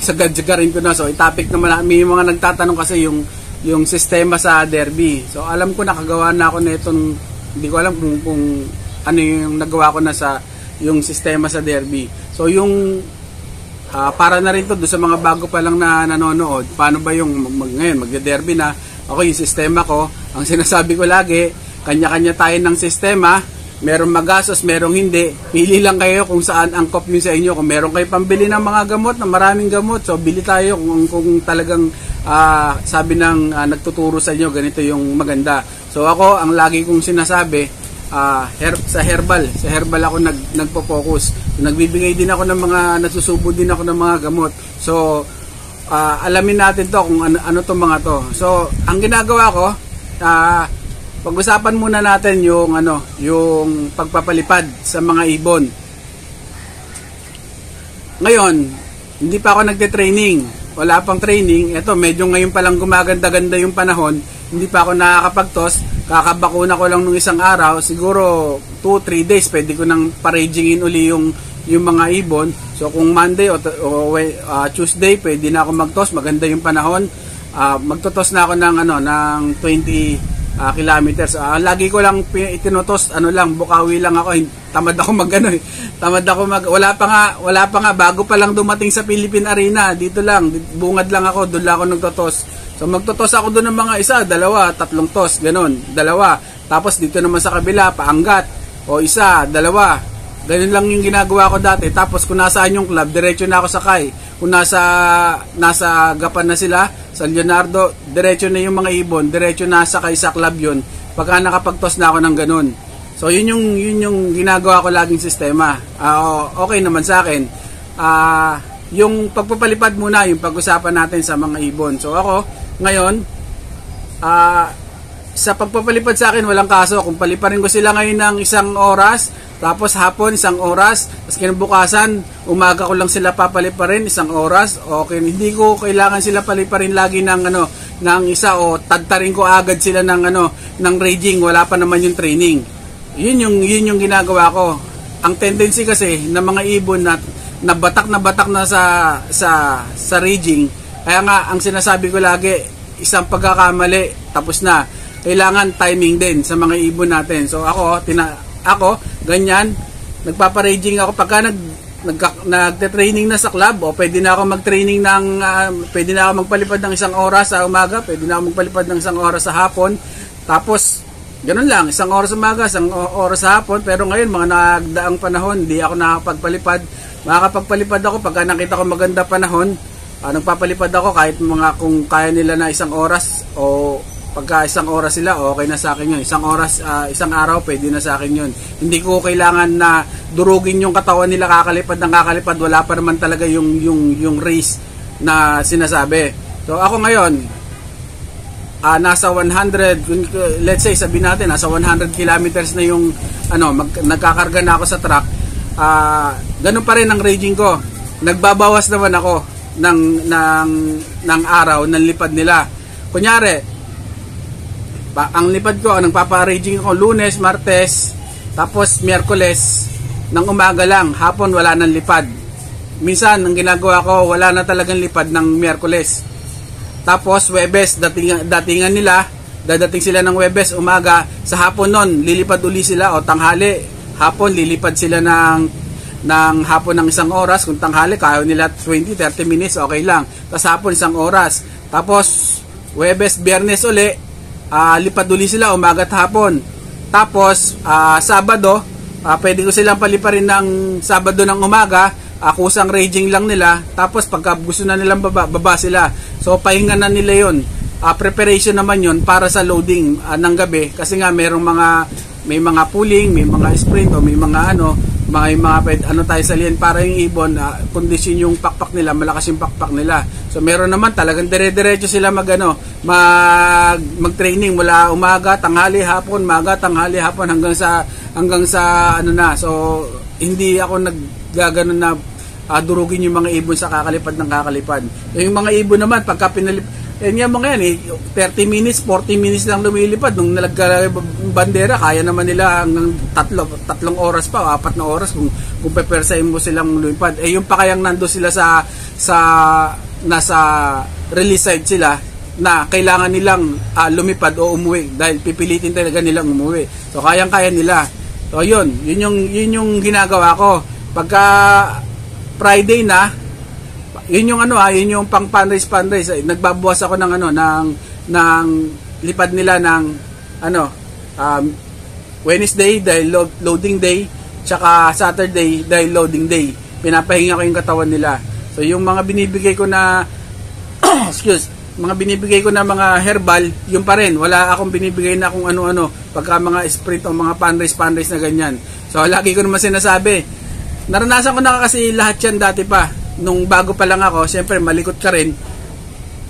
sagad-sagarin ko na. So topic naman, may mga nagtatanong kasi yung sistema sa derby. So alam ko nakagawa na ako nitong, hindi ko alam kung ano yung nagawa ko na sa yung sistema sa derby. So yung para na rin to doon sa mga bago pa lang na nanonood, paano ba yung ngayon magde-derby na. Ako yung sistema ko, ang sinasabi ko lagi, kanya-kanya tayo ng sistema. Merong magastos, merong hindi. Pili lang kayo kung saan angkop nyo sa inyo. Kung meron kayo pambili ng mga gamot, ng maraming gamot, so bili tayo kung talagang sabi ng nagtuturo sa inyo, ganito yung maganda. So ako, ang lagi kong sinasabi, sa herbal ako nagpo-focus. Nagbibigay din ako ng mga, nagsusubo din ako ng mga gamot. So alamin natin to kung ano tong mga to. So ang ginagawa ko, pag-usapan muna natin yung pagpapalipad sa mga ibon. Ngayon, hindi pa ako nagte-training. Wala pang training. Ito, medyo ngayon pa lang gumaganda-ganda yung panahon. Hindi pa ako nakakapagtos. Kakabakuna ko lang nung isang araw. Siguro 2-3 days pwede ko nang paragingin uli yung mga ibon. So kung Monday o Tuesday pwede na ako magtos. Maganda yung panahon. Magtotos na ako ng 20 kilometers. Lagi ko lang itinutos, bukawi lang ako. Tamad ako wala pa nga bago pa lang dumating sa Philippine Arena. Dito lang, bungad lang ako, doon lang ako nagtotos. So magtotos ako doon ng mga 1, 2, 3 tos, ganun, 2. Tapos dito naman sa kabila, paanggat, o 1, 2. Ganun lang yung ginagawa ko dati. Tapos kung nasaan yung club, diretso na ako sakay. Kung nasa Gapan na sila, San Leonardo, diretso na yung mga ibon, diretso na sakay sa club yun. Pagka nakapagtos na ako ng ganun. So yun yung ginagawa ko laging sistema. Okay naman sa akin. Yung pagpapalipad muna, yung pag-usapan natin sa mga ibon. So ako, ngayon, sa pagpapalipad sa akin, walang kaso. Kung paliparin ko sila ngayon ng 1 oras, tapos hapon 1 oras, tapos kinabukasan umaga ko lang sila papaliparin 1 oras, okay, hindi ko kailangan sila paliparin lagi ng isa o tadtarin ko agad sila ng raging, wala pa naman yung training. Yun yung ginagawa ko. Ang tendency kasi ng mga ibon na batak na sa raging, kaya nga ang sinasabi ko lagi, isang pagkakamali tapos na. Kailangan timing din sa mga ibon natin. So ako ganyan, nagpapa-raging ako pagka nagte-training na sa club, o pwede na ako mag-training pwede na ako magpalipad ng 1 oras sa umaga, pwede na ako magpalipad ng 1 oras sa hapon. Tapos ganun lang, 1 oras sa umaga, 1 oras sa hapon. Pero ngayon, mga nagdaang panahon, hindi ako nakakapagpalipad. Makakapagpalipad ako pagka nakita ko maganda panahon. Nagpapalipad ako kahit kung kaya nila na 1 oras, o pagka 1 oras sila, okay na sa akin yun. 1 oras, 1 araw, pwede na sa akin yun. Hindi ko kailangan na durugin yung katawan nila kakalipad ng kakalipad. Wala pa naman talaga yung race na sinasabi. So ako ngayon, nasa 100, let's say, sabihin natin, nasa 100 kilometers na yung, nagkakarga na ako sa truck. Ganun pa rin ang raging ko. Nagbabawas naman ako ng araw, ng lipad nila. Kunyari, ang lipad ko, nagpapa-raging ako Lunes, Martes, tapos Miyerkules ng umaga lang, hapon wala nang lipad. Minsan ang ginagawa ko, wala na talagang lipad ng Miyerkules. Tapos Huwebes, datingan nila, dadating sila ng Huwebes umaga, sa hapon nun lilipad uli sila, o tanghali, hapon lilipad sila ng hapon ng 1 oras. Kung tanghali kaya nila 20-30 minutes, okay lang. Tapos hapon 1 oras. Tapos Huwebes, Biyernes uli, lipad uli sila umaga at hapon. Tapos Sabado, pwede ko silang paliparin ng Sabado ng umaga, kusang raging lang nila. Tapos pagka gusto na nilang baba sila. So pahinga na nila yun. Preparation naman yun para sa loading ng gabi. Kasi nga may mga pulling, may mga sprint, o may mga tayo salihan para yung ibon, kondisyon yung pakpak nila, malakas yung pakpak nila. So meron naman talagang dire-diretso sila mag-training mula umaga, tanghali, hapon, hanggang sa So hindi ako naggaganon na durugin yung mga ibon sa kakalipad ng kakalipad. Yung mga ibon naman pagka yan mga yan 30 minutes, 40 minutes lang lumilipad. Nung nalagkalagay bandera, kaya naman nila hanggang 3 oras pa, 4 na oras kung pepersahin mo silang lumipad. Yung pa kayang nando sila sa nasa release side sila na kailangan nilang lumipad o umuwi dahil pipilitin talaga nilang umuwi. So kayang-kaya nila. So yun yung ginagawa ko. Pagka Friday na, yun yung pang fundraise. Nagbabawas ako ng ng lipad nila ng Wednesday dahil loading day, tsaka Saturday dahil loading day. Pinapahinga ko yung katawan nila. So yung mga binibigay ko na mga herbal, yung pa rin. Wala akong binibigay na kung ano-ano pagka mga sprint o mga fundraise na ganyan. So lagi ko naman sinasabi, naranasan ko na kasi lahat yan dati pa. Nung bago pa lang ako, syempre malikot ka rin.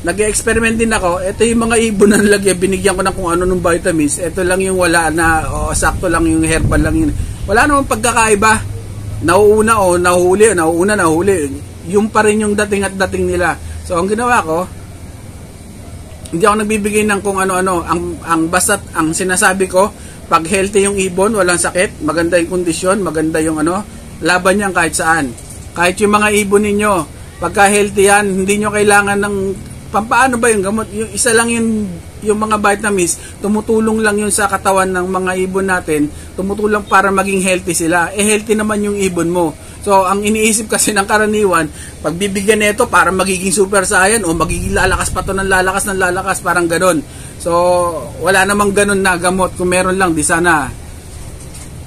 Nag-experiment din ako. Ito yung mga ibon na nalagyan, binigyan ko ng kung ano ng vitamins. Ito lang yung wala na, sakto lang yung herbal lang yun. Wala namang pagkakaiba. Nahuli. Yung pa rin yung dating at dating nila. So ang ginawa ko, hindi ako nagbibigay ng kung ano-ano. Basta ang sinasabi ko, pag healthy yung ibon, walang sakit, maganda yung kondisyon, maganda yung laban yan kahit saan. Kahit yung mga ibon ninyo, pagka healthy yan, hindi nyo kailangan ng pampaano ba yung gamot? Yung isa lang yung mga vitamins, tumutulong lang yun sa katawan ng mga ibon natin, tumutulong para maging healthy sila. Healthy naman yung ibon mo. So, ang iniisip kasi ng karaniwan, pag bibigyan nito para magiging super saiyan o magiging lalakas pa to ng lalakas, parang ganon. So, wala namang ganon na gamot. Kung meron lang, di sana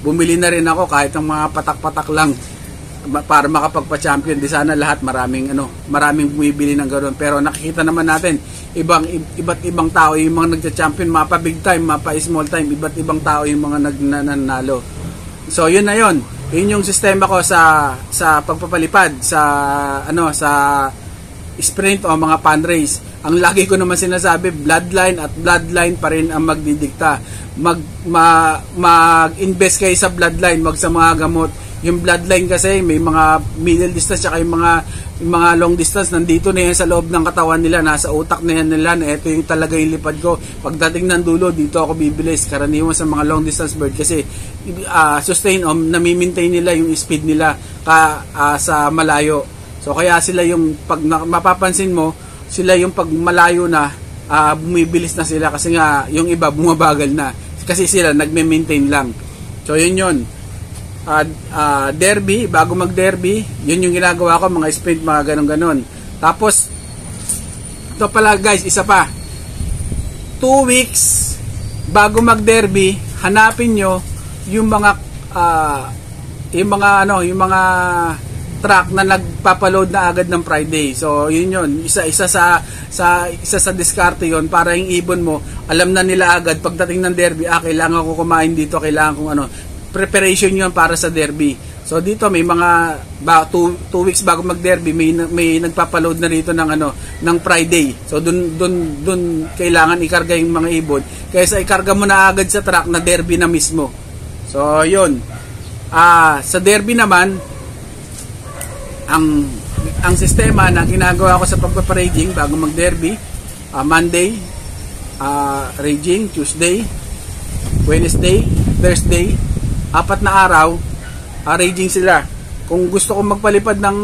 bumili na rin ako kahit ang mga patak-patak lang para makapagpa-champion. Di sana lahat maraming bumibili ng ganoon. Pero nakikita naman natin iba't ibang tao yung mga nagcha-champion, mapa big time, mapa small time, iba't ibang tao yung mga nanalo. So yun na yun. Yun yung sistema ko sa pagpapalipad sa sprint o mga fundraise. Ang lagi ko naman sinasabi, bloodline at bloodline pa rin ang magdidikta. Mag-invest kayo sa bloodline, wag sa mga gamot. Yung bloodline kasi may mga middle distance at yung mga long distance nandito na yan sa loob ng katawan nila, nasa utak na yan nila na ito yung talaga yung lipad ko. Pagdating ng dulo, dito ako bibilis. Karaniwan sa mga long distance bird kasi sustain o nami-maintain nila yung speed nila sa malayo. So kaya sila yung pag mapapansin mo, sila yung pag malayo na bumibilis na sila kasi nga yung iba bumabagal na kasi sila nagme-maintain lang. So yun. Derby, bago mag-derby, yun yung ginagawa ko, mga sprint, mga ganon. Tapos, ito pala guys, isa pa. 2 weeks bago mag-derby, hanapin nyo yung mga truck na nagpapaload na agad ng Friday. So, yun. Isa sa diskarte yun para yung ibon mo, alam na nila agad pagdating ng derby, kailangan ko kumain dito, kailangan kong preparation yun para sa derby. So dito may mga 2 weeks bago mag-derby may nagpapaload na rito ng Friday. So dun kailangan ikarga yung mga ibon. Kaysa ikarga mo na agad sa truck na derby na mismo. So yun. Sa derby naman ang sistema na ginagawa ko sa pagpaparaging bago mag-derby, Monday raging, Tuesday, Wednesday, Thursday, 4 na araw, raging sila. Kung gusto kong magpalipad ng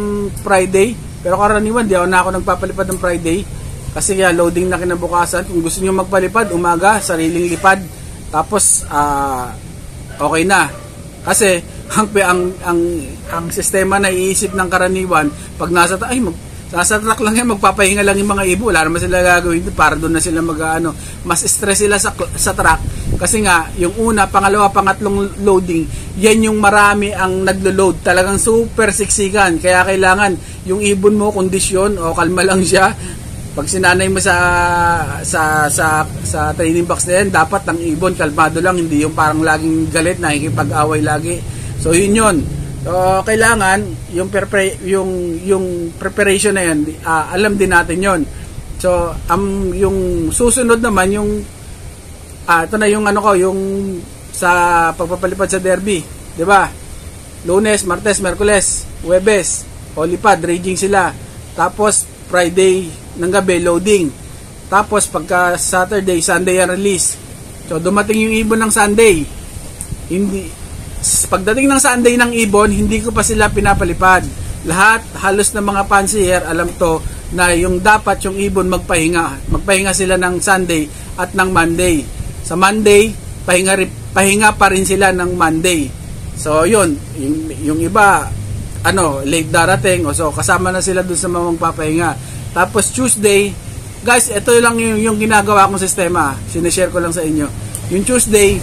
Friday, pero karaniwan di ako nagpapalipad ng Friday kasi loading na kinabukasan. Kung gusto niyo magpalipad, umaga, sariling lipad, tapos okay na. Kasi ang sistema na iisip ng karaniwan, pag nasa truck lang yan, magpapahinga lang yung mga ibo, wala naman sila gagawin para doon na sila mas stress sila sa truck kasi nga yung una, pangalawa, pangatlong loading, yan yung marami ang naglo-load, talagang super siksikan, kaya kailangan yung ibon mo kondisyon o kalma lang siya. Pag sinanay mo sa training box na yan, dapat ang ibon kalmado lang, hindi yung parang laging galit, nakikipag-away lagi. So yun. So, kailangan yung preparation na yan, alam din natin yon. So, yung susunod naman yung ito na yung yung sa pagpapalipad sa derby, 'di ba? Lunes, Martes, Miyerkules, Huwebes, lipad, raging sila. Tapos Friday ng gabi loading. Tapos pagka Saturday, Sunday ang release. So, dumating yung ibon ng Sunday. Pagdating ng Sunday ng ibon, hindi ko pa sila pinapalipad. lahat halos ng mga pansier alam to na yung dapat yung ibon magpahinga sila ng Sunday at ng Monday. Sa Monday pahinga pa rin sila ng Monday. So yun, yung iba late darating, so kasama na sila dun sa mga magpapahinga. Tapos Tuesday, guys, ito lang yung ginagawa kong sistema, sinishare ko lang sa inyo. Yung Tuesday,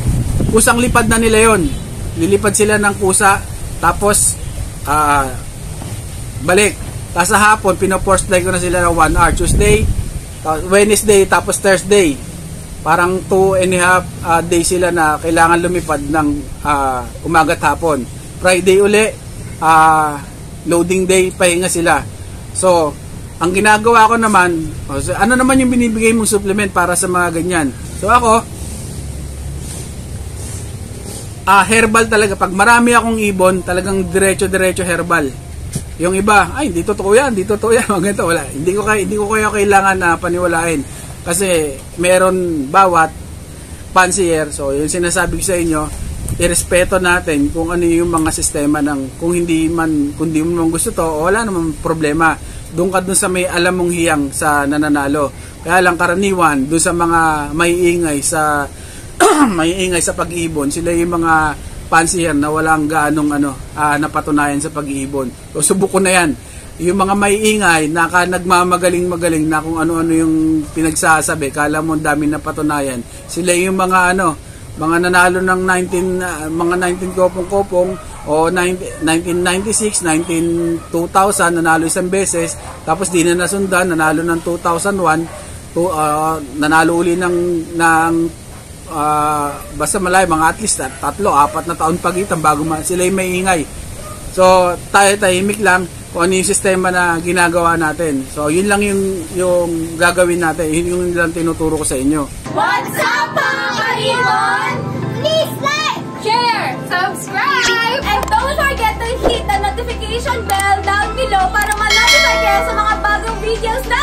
kusang lipad na nila yon. Lilipad sila ng kusa, tapos balik. Tapos sa hapon, pino-force fly ko na sila ng 1 hour. Tuesday, Wednesday, tapos Thursday. Parang 2.5 days sila na kailangan lumipad ng umaga at hapon. Friday uli, loading day, pahinga sila. So, ang ginagawa ko naman, ano naman yung binibigay mong supplement para sa mga ganyan? So ako, herbal talaga. Pag marami akong ibon, talagang diretso herbal. Yung iba, ay, hindi totoo yan. Ganito, wala. Hindi ko kaya kailangan na paniwalain. Kasi meron bawat pansier. So, yung sinasabi ko sa inyo, irespeto natin kung ano yung mga sistema ng, kung hindi mo gusto to, wala namang problema. Doon ka dun sa may alam mong hiyang sa nananalo. Kaya lang karaniwan, doon sa mga maiingay sa maiingay sa pag-iibon, sila yung mga pansier na walang gaanong napatunayan sa pag-iibon. So, subok ko na yan. Yung mga maiingay na nagmamagaling na kung ano-ano yung pinagsasabi, kala mo dami na patunayan. Sila yung mga mga nanalo ng 19 kopong-kopong o 1996, 2000 nanalo isang beses, tapos di na nasundan, nanalo ng 2001, nanalo uli ng basta malay mga at least 3-4 na taon pagitan bago sila yung maingay. So tayo tahimik lang kung ano yung sistema na ginagawa natin. So yun lang yung gagawin natin, yun yung lang tinuturo ko sa inyo. What's up mga kaibon? Please like, share, subscribe, and don't forget to hit the notification bell down below para ma-notify kayo sa mga bagong videos na